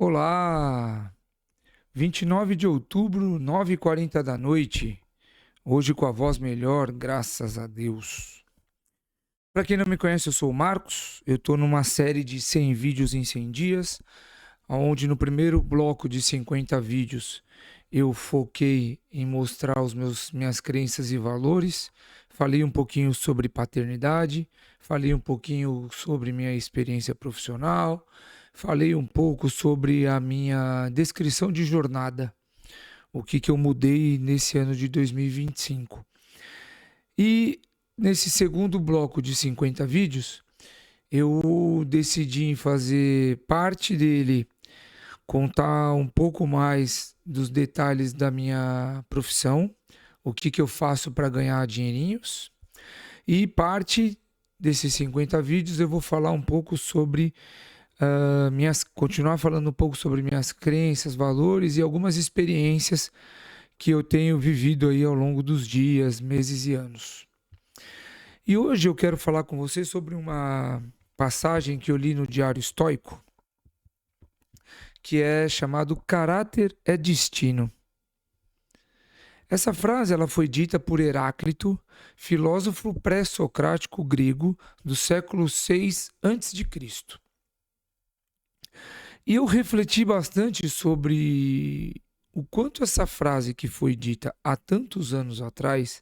Olá! 29 de outubro, 9h40 da noite. Hoje com a voz melhor, graças a Deus. Para quem não me conhece, eu sou o Marcos. Eu estou numa série de 100 vídeos em 100 dias, onde no primeiro bloco de 50 vídeos eu foquei em mostrar minhas crenças e valores. Falei um pouquinho sobre paternidade, falei um pouquinho sobre minha experiência profissional, falei um pouco sobre a minha descrição de jornada, o que eu mudei nesse ano de 2025. E nesse segundo bloco de 50 vídeos, eu decidi fazer parte dele, contar um pouco mais dos detalhes da minha profissão, o que eu faço para ganhar dinheirinhos. E parte desses 50 vídeos eu vou falar um pouco sobre continuar falando um pouco sobre minhas crenças, valores e algumas experiências que eu tenho vivido aí ao longo dos dias, meses e anos. E hoje eu quero falar com você sobre uma passagem que eu li no Diário Estoico, que é chamado Caráter é Destino. Essa frase ela foi dita por Heráclito, filósofo pré-socrático grego do século VI a.C. E eu refleti bastante sobre o quanto essa frase que foi dita há tantos anos atrás,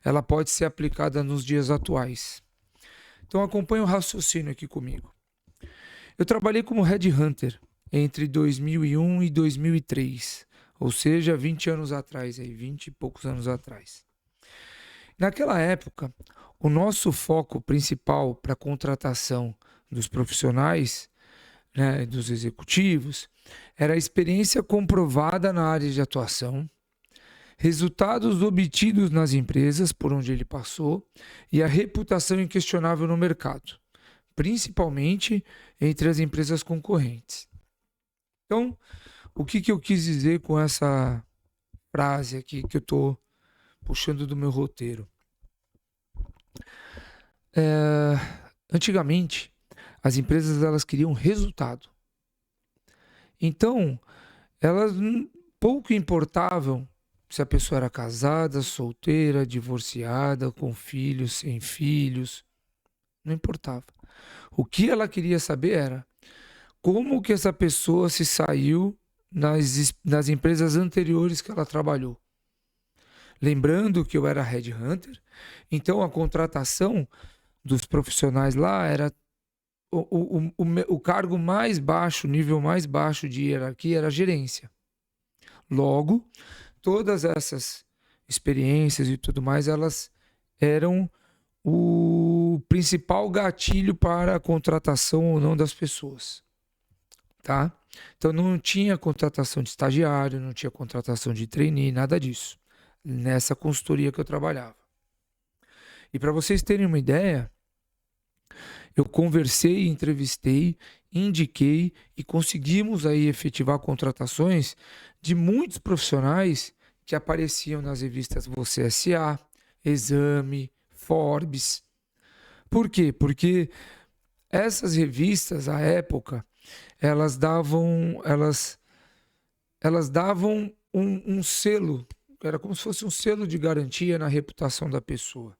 ela pode ser aplicada nos dias atuais. Então acompanhe o raciocínio aqui comigo. Eu trabalhei como headhunter entre 2001 e 2003, ou seja, 20 anos atrás, 20 e poucos anos atrás. Naquela época, o nosso foco principal para a contratação dos profissionais, dos executivos, era a experiência comprovada na área de atuação, resultados obtidos nas empresas por onde ele passou e a reputação inquestionável no mercado, principalmente entre as empresas concorrentes. Então, o que eu quis dizer com essa frase aqui que eu estou puxando do meu roteiro? Antigamente, as empresas elas queriam resultado. Então, elas pouco importavam se a pessoa era casada, solteira, divorciada, com filhos, sem filhos. Não importava. O que ela queria saber era como que essa pessoa se saiu nas empresas anteriores que ela trabalhou. Lembrando que eu era headhunter, então a contratação dos profissionais lá era o cargo mais baixo, o nível mais baixo de hierarquia era a gerência. Logo, todas essas experiências e tudo mais, elas eram o principal gatilho para a contratação ou não das pessoas. Tá? Então não tinha contratação de estagiário, não tinha contratação de trainee, nada disso, nessa consultoria que eu trabalhava. E para vocês terem uma ideia, eu conversei, entrevistei, indiquei e conseguimos aí efetivar contratações de muitos profissionais que apareciam nas revistas Você S.A., Exame, Forbes. Por quê? Porque essas revistas, à época, elas davam um selo, era como se fosse um selo de garantia na reputação da pessoa.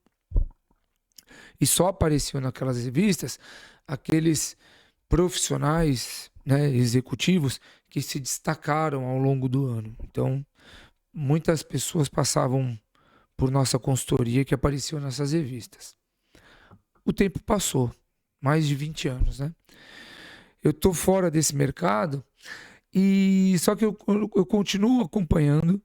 E só apareciam naquelas revistas aqueles profissionais, executivos, que se destacaram ao longo do ano. Então, muitas pessoas passavam por nossa consultoria que apareciam nessas revistas. O tempo passou, mais de 20 anos, né? Eu estou fora desse mercado, e só que eu continuo acompanhando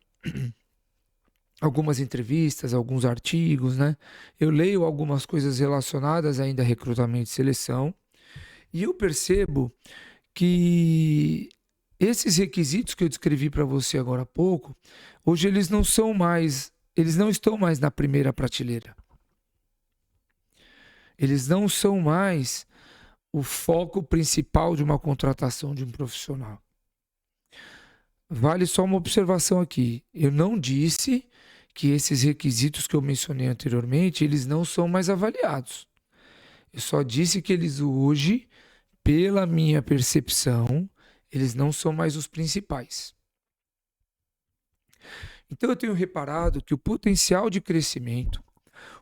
algumas entrevistas, alguns artigos, né? Eu leio algumas coisas relacionadas ainda a recrutamento e seleção, e eu percebo que esses requisitos que eu descrevi para você agora há pouco, hoje eles não estão mais na primeira prateleira. Eles não são mais o foco principal de uma contratação de um profissional. Vale só uma observação aqui. Eu não disse que esses requisitos que eu mencionei anteriormente, eles não são mais avaliados. Eu só disse que eles hoje, pela minha percepção, eles não são mais os principais. Então eu tenho reparado que o potencial de crescimento,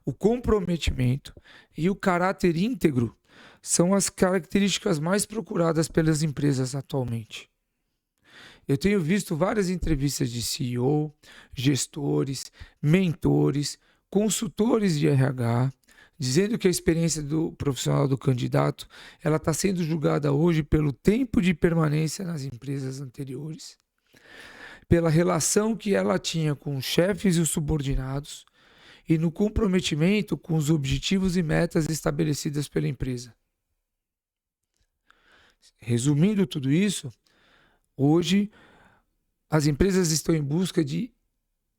o comprometimento e o caráter íntegro são as características mais procuradas pelas empresas atualmente. Eu tenho visto várias entrevistas de CEO, gestores, mentores, consultores de RH, dizendo que a experiência do profissional do candidato ela está sendo julgada hoje pelo tempo de permanência nas empresas anteriores, pela relação que ela tinha com os chefes e os subordinados e no comprometimento com os objetivos e metas estabelecidas pela empresa. Resumindo tudo isso, hoje as empresas estão em busca de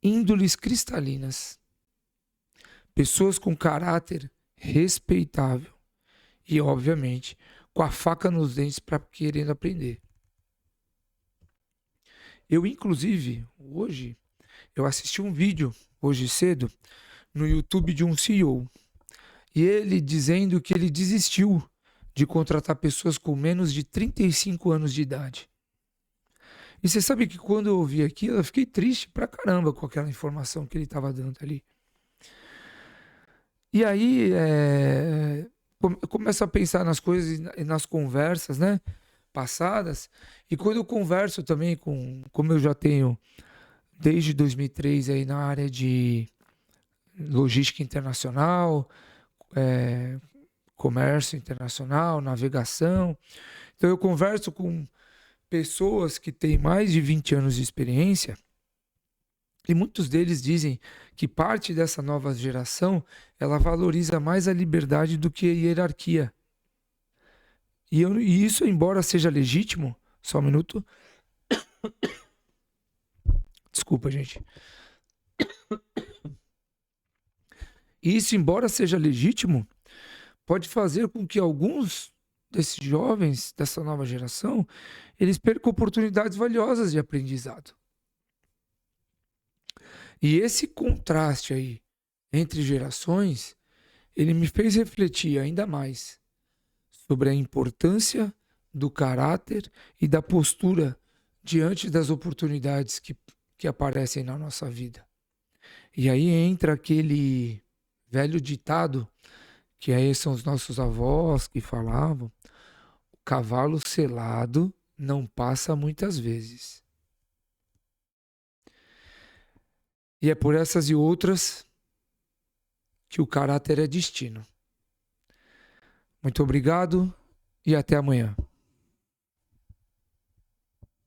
índoles cristalinas, pessoas com caráter respeitável e, obviamente, com a faca nos dentes para querendo aprender. Eu, inclusive, hoje, eu assisti um vídeo, hoje cedo, no YouTube de um CEO. E ele dizendo que ele desistiu de contratar pessoas com menos de 35 anos de idade. E você sabe que quando eu ouvi aquilo, eu fiquei triste pra caramba com aquela informação que ele estava dando ali. E aí, eu começo a pensar nas coisas e nas conversas, né, passadas. E quando eu converso também como eu já tenho desde 2003 aí na área de logística internacional, comércio internacional, navegação. Então eu converso com pessoas que têm mais de 20 anos de experiência e muitos deles dizem que parte dessa nova geração ela valoriza mais a liberdade do que a hierarquia. E isso, embora seja legítimo, só um minuto. Desculpa, gente. Isso, embora seja legítimo, pode fazer com que alguns desses jovens, dessa nova geração, eles percam oportunidades valiosas de aprendizado. E esse contraste aí entre gerações, ele me fez refletir ainda mais sobre a importância do caráter e da postura diante das oportunidades que aparecem na nossa vida. E aí entra aquele velho ditado, que aí são os nossos avós que falavam: o cavalo selado não passa muitas vezes. E é por essas e outras que o caráter é destino. Muito obrigado e até amanhã.